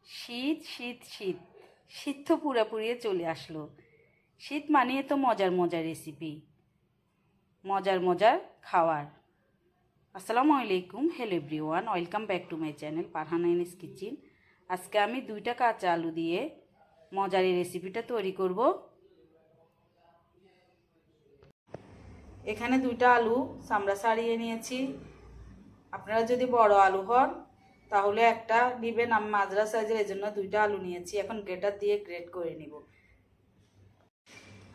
শীত শীত শীত শীত তো পুরোপুরি চলে আসলো। শীত মানিয়ে তো মজার মজার রেসিপি, মজার মজার খাওয়ার। আসসালামু আলাইকুম, hello everyone, welcome back to my channel Farhana ins kitchen. আজকে আমি 2টা কাঁচা আলু দিয়ে মজার এই রেসিপিটা তৈরি করব। এখানে 2টা আলু চামড়া ছাড়িয়ে নিয়েছি। আপনারা যদি বড় আলু হন তাহলে একটা নেবেন, আমি মাজরা সাইজের, এই জন্য 2টা আলু নিয়েছি। এখন গ্রেটার দিয়ে গ্রেট করে নিব।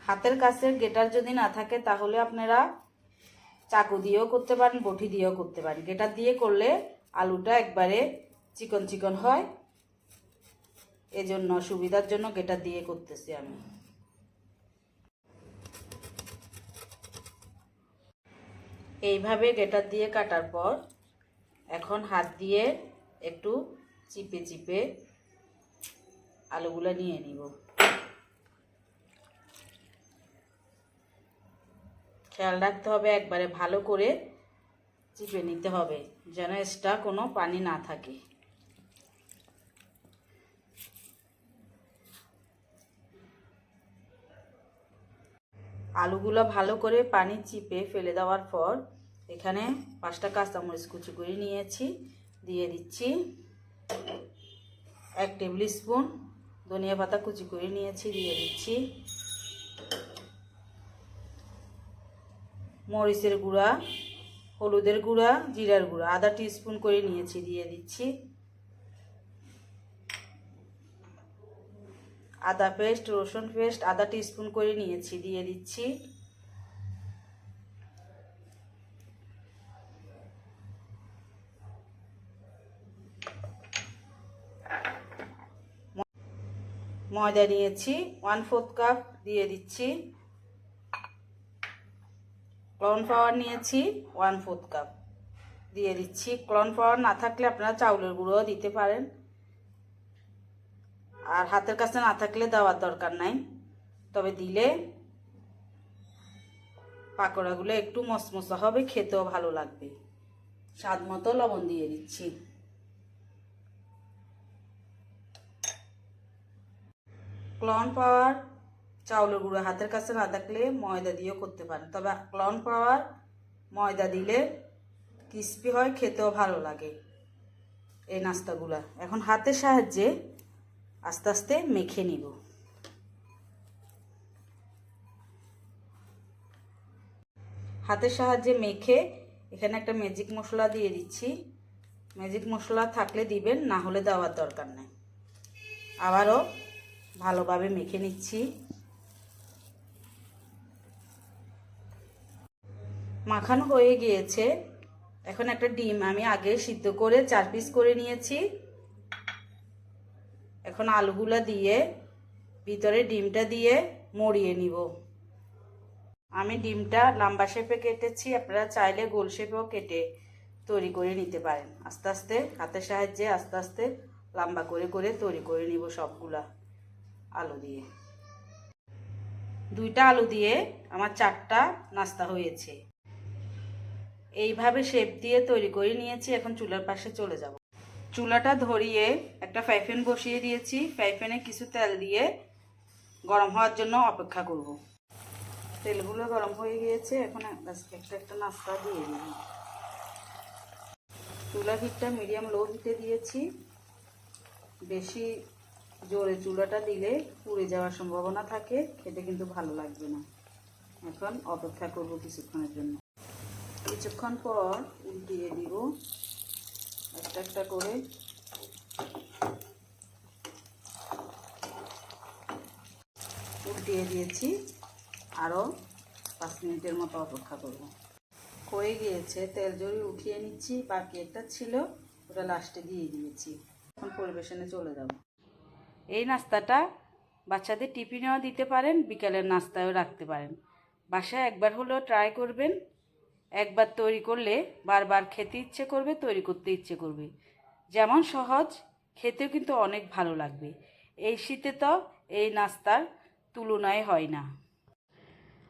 হাতের কাছে গ্রেটার যদি না থাকে তাহলে আপনারা চাকু দিয়েও করতে পারেন, বটি দিয়েও করতে পারেন। গ্রেটার দিয়ে করলে আলুটা একবারে চিকন চিকন হয়, এজন্য সুবিধার জন্য গ্রেটার দিয়ে করতেছি আমি। এইভাবে গ্রেটার দিয়ে কাটার পর এখন হাত দিয়ে একটু চিপে চিপে আলুগুলো নিয়ে নিব। খেয়াল রাখতে হবে একবারে ভালো করে চিপে নিতে হবে, যেন এক্সট্রা কোনো পানি না থাকে। আলুগুলো ভালো করে পানি চিপে ফেলে দেওয়ার পর এখানে 5টা কাঁচামরিচ কুচি করে নিয়েছি, দিয়ে দিচ্ছি। 1 টেবিল স্পুন ধনিয়া পাতা কুচি করে নিয়েছি, দিয়ে দিচ্ছি। মরিচের গুঁড়া, হলুদের গুঁড়া, জিরার গুঁড়া আধা টিস্পুন করে নিয়েছি, দিয়ে দিচ্ছি। আদা পেস্ট, রসুন পেস্ট আধা টিস্পুন করে নিয়েছি, দিয়ে দিচ্ছি। ময়দা নিয়েছি 1/4 কাপ, দিয়ে দিচ্ছি। কর্নফ্লাওয়ার নিয়েছি 1/4 কাপ, দিয়ে দিচ্ছি। কর্নফ্লাওয়ার না থাকলে আপনারা চাউলের গুঁড়োও দিতে পারেন, আর হাতের কাছে না থাকলে দেওয়ার দরকার নাই, তবে দিলে পাকোড়াগুলো একটু মচমচা হবে, খেতেও ভালো লাগবে। স্বাদ মতো লবণ দিয়ে দিচ্ছি। কর্নফ্লাওয়ার, চাউলের গুঁড়ো হাতের কাছে না থাকলে ময়দা দিয়েও করতে পারেন, তবে কর্নফ্লাওয়ার ময়দা দিলে ক্রিস্পি হয়, খেতেও ভালো লাগে এই নাস্তাগুলা। এখন হাতের সাহায্যে আস্তে আস্তে মেখে নিব। হাতের সাহায্যে মেখে এখানে একটা ম্যাজিক মশলা দিয়ে দিচ্ছি। ম্যাজিক মশলা থাকলে দিবেন, না হলে দেওয়ার দরকার নেই। আবারও ভালোভাবে মেখে নিচ্ছি। মাখানো হয়ে গিয়েছে। এখন একটা ডিম আমি আগে সিদ্ধ করে 4 পিস করে নিয়েছি। এখন আলুগুলা দিয়ে ভিতরে ডিমটা দিয়ে মরিয়ে নিব। আমি ডিমটা লম্বা শেপে কেটেছি, আপনারা চাইলে গোল শেপেও কেটে তৈরি করে নিতে পারেন। আস্তে আস্তে হাতের সাহায্যে আস্তে আস্তে লম্বা করে করে তৈরি করে নিব সবগুলা আলু দিয়ে। 2টা আলু দিয়ে আমার 4টা নাস্তা হয়েছে। এইভাবে শেপ দিয়ে তৈরি করে নিয়েছি। এখন চুলার পাশে চলে যাব। চুলাটা ধরিয়ে একটা ফ্রাই প্যান বসিয়ে দিয়েছি। ফ্রাই প্যানে কিছু তেল দিয়ে গরম হওয়ার জন্য অপেক্ষা করব। তেলগুলো গরম হয়ে গিয়েছে, এখন একটা একটা নাস্তা দিয়ে দিই। চুলার হিটটা মিডিয়াম লো হিটে দিয়েছি। বেশি জোরে চুলাটা দিলে পুড়ে যাওয়ার সম্ভাবনা থাকে, খেতে কিন্তু ভালো লাগবে না। এখন অপেক্ষা করব কিছুক্ষণের জন্য। কিছুক্ষণ পর উল্টিয়ে দিব একটা একটা করে। উল্টিয়ে দিয়েছি, আরও 5 মিনিটের মতো অপেক্ষা করব। হয়ে গিয়েছে, তেল জড়িয়ে উঠিয়ে নিচ্ছি। বাকি একটা ছিল, ওটা লাস্টে দিয়ে দিয়েছি। এখন পরিবেশনে চলে যাব। এই নাস্তাটা বাচ্চাদের টিফিনেও দিতে পারেন, বিকালের নাস্তায়ও রাখতে পারেন। বাসায় একবার হলেও ট্রাই করবেন। একবার তৈরি করলে বারবার খেতে ইচ্ছে করবে, তৈরি করতে ইচ্ছে করবে। যেমন সহজ, খেতেও কিন্তু অনেক ভালো লাগবে। এই শীতে তো এই নাস্তার তুলনায় হয় না।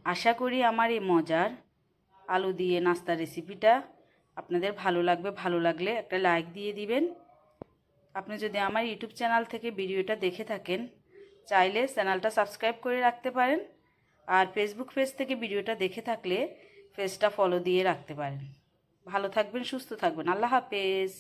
আশা করি আমার এই মজার আলু দিয়ে নাস্তা রেসিপিটা আপনাদের ভালো লাগবে। ভালো লাগলে একটা লাইক দিয়ে দিবেন। আপনি যদি আমার ইউটিউব চ্যানেল থেকে ভিডিওটা দেখে থাকেন, চাইলে চ্যানেলটা সাবস্ক্রাইব করে রাখতে পারেন। আর ফেসবুক পেজ থেকে ভিডিওটা দেখে থাকলে পেজটা ফলো দিয়ে রাখতে পারেন। ভালো থাকবেন, সুস্থ থাকবেন। আল্লাহ হাফেজ।